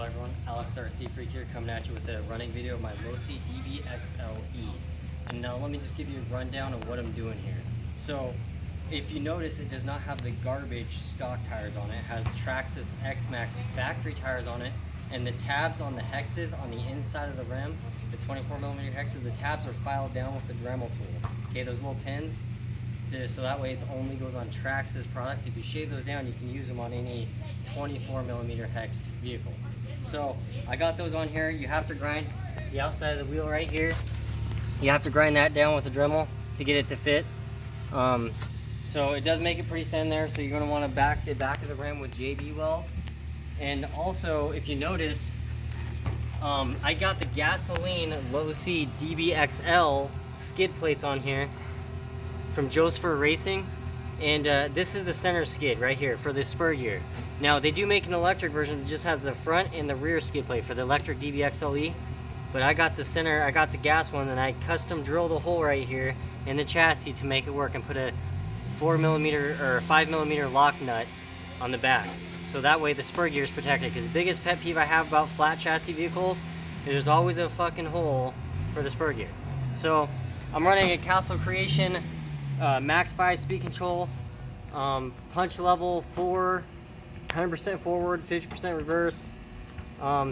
Hello everyone, Alex RC Freak here, coming at you with a running video of my Losi DBXL-E. And now let me just give you a rundown of what I'm doing here. So if you notice, it does not have the garbage stock tires on it. It has Traxxas X-Maxx factory tires on it, and the tabs on the hexes on the inside of the rim, the 24mm hexes, the tabs are filed down with the Dremel tool. Okay, those little pins, so that way it only goes on Traxxas products. If you shave those down, you can use them on any 24mm hexed vehicle. So I got those on here. You have to grind the outside of the wheel right here. You have to grind that down with a Dremel to get it to fit. So it does make it pretty thin there, so you're going to want to back the back of the rim with JB weld. And also, if you notice, I got the gasoline Losi DBXL skid plates on here from Joseph Racing, and this is the center skid right here for the spur gear. Now they do make an electric version that just has the front and the rear skid plate for the electric DBXL-E, but I got the center, I got the gas one, and I custom drilled a hole right here in the chassis to make it work and put a 4mm or 5mm lock nut on the back, so that way the spur gear is protected. Because the biggest pet peeve I have about flat chassis vehicles is there's always a fucking hole for the spur gear. So I'm running a Castle Creation Max 5 speed control, punch level 4, 100% forward, 50% reverse,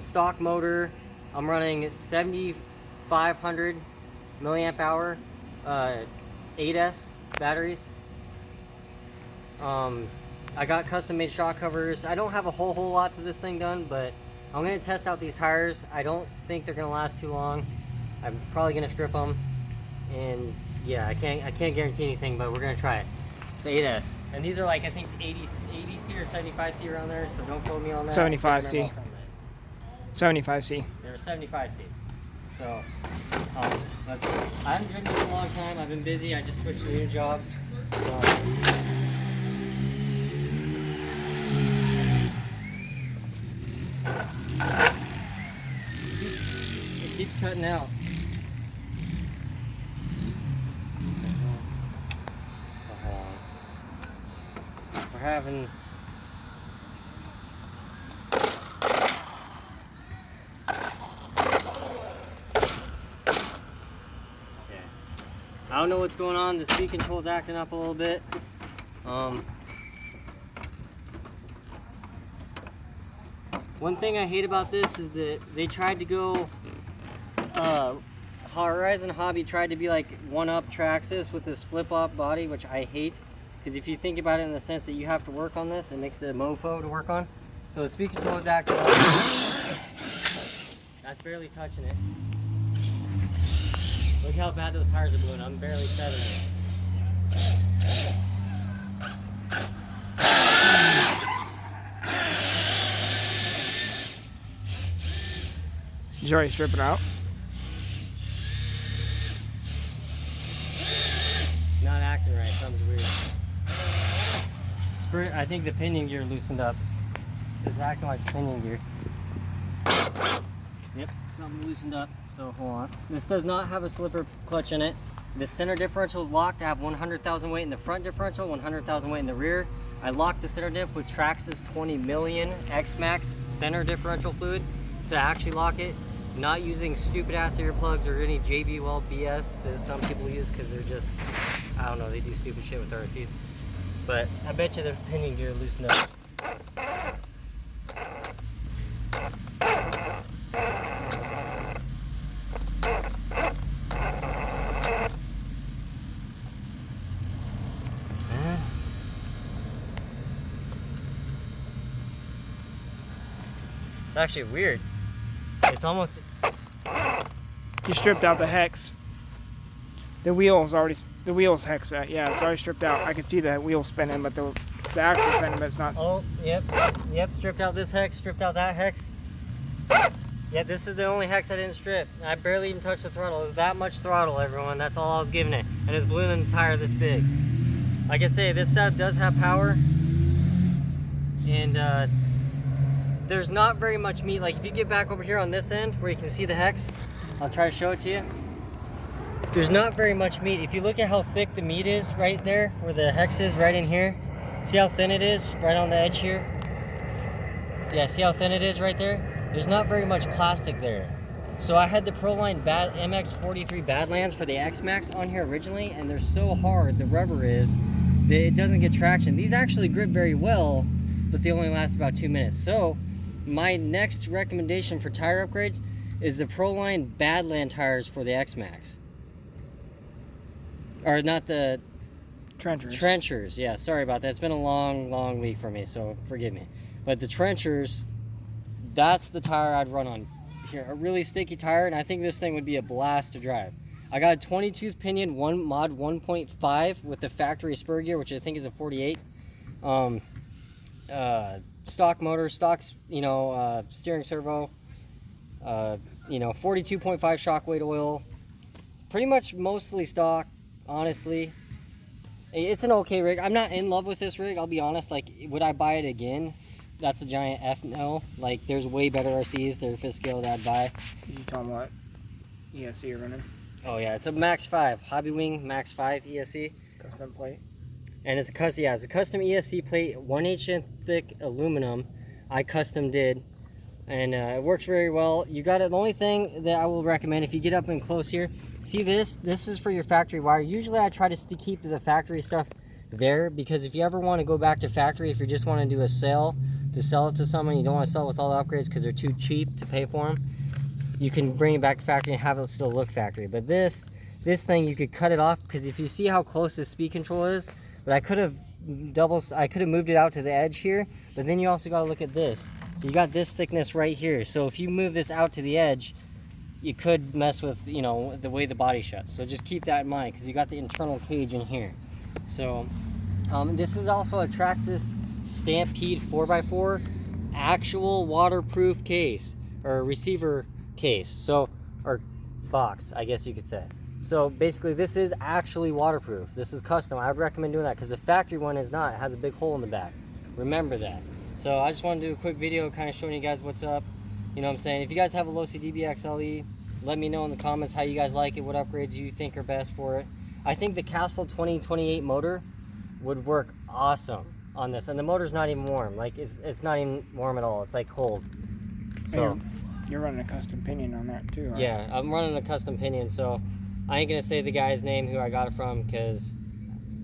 stock motor. I'm running 7500 milliamp hour 8S batteries. I got custom made shock covers. I don't have a whole lot to this thing done, but I'm going to test out these tires. I don't think they're going to last too long. I'm probably going to strip them, and yeah, I can't guarantee anything, but we're gonna try it. It's 8S, and these are like, I think 80C or 75C around there, so don't quote me on that. 75C. 75C. They're 75C. So I haven't driven this in a long time. I've been busy. I just switched to a new job. It keeps cutting out. We're having I don't know what's going on. The speed control's acting up a little bit. One thing I hate about this is that they tried to go Horizon Hobby tried to be like one-up Traxxas with this flip-op body, which I hate. Because if you think about it in the sense that you have to work on this, it makes it a mofo to work on. So the speed control is acting up. That's barely touching it. Look how bad those tires are blowing. I'm barely settling it. Did you already strip it out? It's not acting right. Something's weird. I think the pinion gear loosened up. It's acting like pinion gear. Yep, something loosened up. So hold on. This does not have a slipper clutch in it. The center differential is locked. I have 100,000 weight in the front differential, 100,000 weight in the rear. I locked the center diff with Traxxas 20 million X-Maxx center differential fluid to actually lock it. Not using stupid ass earplugs or any JB Weld BS that some people use because they're just, I don't know, they do stupid shit with RCs. But I bet you the pinion gear loosened up. It's actually weird. It's almost... You stripped out the hex. The wheels hex that. Yeah, it's already stripped out. I can see the wheel spinning, but the axle spinning, but it's not. Oh, yep. Stripped out this hex, stripped out that hex. Yeah, this is the only hex I didn't strip. I barely even touched the throttle. It was that much throttle, everyone. That's all I was giving it. And it's blue in the tire this big. Like I say, this setup does have power. And there's not very much meat. Like if you get back over here on this end where you can see the hex, I'll try to show it to you. There's not very much meat. If you look at how thick the meat is right there, where the hex is right in here, see how thin it is right on the edge here? Yeah, see how thin it is right there? there's not very much plastic there. So I had the Proline MX43 Badlands for the X-Maxx on here originally, and they're so hard, the rubber is, that it doesn't get traction. These actually grip very well, but they only last about 2 minutes. So my next recommendation for tire upgrades is the Proline Badland tires for the X-Maxx. Or not the... Trenchers, yeah, sorry about that. It's been a long week for me, so forgive me. But the Trenchers, that's the tire I'd run on here. A really sticky tire, and I think this thing would be a blast to drive. I got a 20-tooth pinion, mod 1.5 with the factory spur gear, which I think is a 48. Stock motor, stocks, steering servo, 42.5 shock weight oil. Pretty much mostly stock, honestly. It's an okay rig. I'm not in love with this rig, I'll be honest. Like, would I buy it again? That's a giant F no. Like, there's way better RCs that are fifth scale that I'd buy. Did you tell them what ESC you're running? Oh yeah, it's a Maxx 5, Hobby Wing Maxx 5 ESC. Custom plate. And it's a custom, it's a custom ESC plate, 1/8" thick aluminum. I custom did, and it works very well. You got it. The only thing that I will recommend, if you get up and close here, see this? This is for your factory wire. Usually I try to keep the factory stuff there, because if you ever want to go back to factory, if you just want to do a sale to sell it to someone, you don't want to sell it with all the upgrades because they're too cheap to pay for them, you can bring it back to factory and have it still look factory. But this thing, you could cut it off, because if you see how close the speed control is, but I could have moved it out to the edge here, but then you also got to look at this. You got this thickness right here, so if you move this out to the edge, you could mess with, the way the body shuts. So just keep that in mind, because you got the internal cage in here. So this is also a Traxxas Stampede 4x4 actual waterproof case, or receiver case, so, or box, I guess you could say. So basically this is actually waterproof. This is custom. I would recommend doing that, because the factory one is not. It has a big hole in the back. Remember that. So I just want to do a quick video kind of showing you guys what's up. You know what I'm saying? If you guys have a Losi DBXL-E, let me know in the comments how you guys like it, what upgrades you think are best for it. I think the Castle 2028 motor would work awesome on this, and the motor's not even warm. Like, it's not even warm at all. It's like cold. So you're running a custom pinion on that too, right? Yeah, I'm running a custom pinion, so I ain't gonna say the guy's name who I got it from, because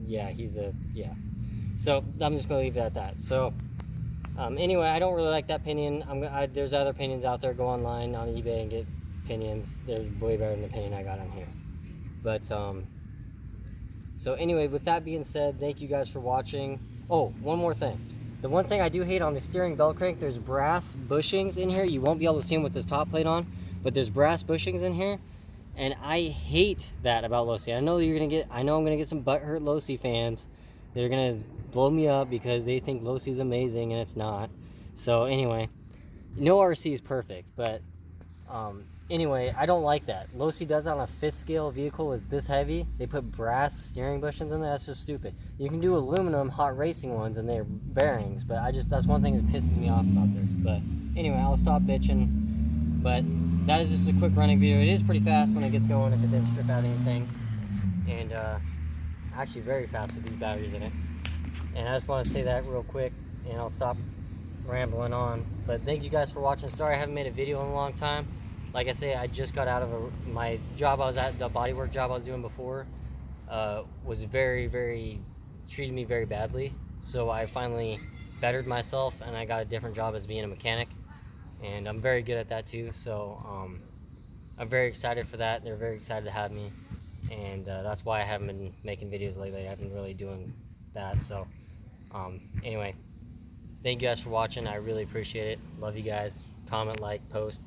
yeah, so I'm just gonna leave it at that. So anyway, I don't really like that pinion. There's other pinions out there. Go online on eBay and get pinions. They're way better than the pinion I got on here. But so anyway, with that being said, thank you guys for watching. Oh, one more thing. The one thing I do hate on the steering bell crank, there's brass bushings in here. You won't be able to see them with this top plate on, but there's brass bushings in here, and I hate that about Losi. I know I'm gonna get some butthurt Losi fans. They're gonna blow me up because they think Losi is amazing, and it's not. So anyway, no RC is perfect, but anyway, I don't like that. Losi does it on a fifth scale vehicle. It's this heavy. They put brass steering bushings in there. That's just stupid. You can do aluminum hot racing ones, and they're bearings, but that's one thing that pisses me off about this. But anyway, I'll stop bitching. But that is just a quick running video. It is pretty fast when it gets going, if it didn't strip out anything, and actually very fast with these batteries in it. And I just want to say that real quick, and I'll stop rambling on. But thank you guys for watching. Sorry I haven't made a video in a long time. Like I say, I just got out of my job I was at. The bodywork job I was doing before was treated me very badly. So I finally bettered myself, and I got a different job as being a mechanic, and I'm very good at that too. So I'm very excited for that. They're very excited to have me, and that's why I haven't been making videos lately. I've been really doing that. So anyway, thank you guys for watching. I really appreciate it. Love you guys. Comment, like, post.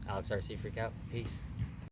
Alex RC Freak out. Peace.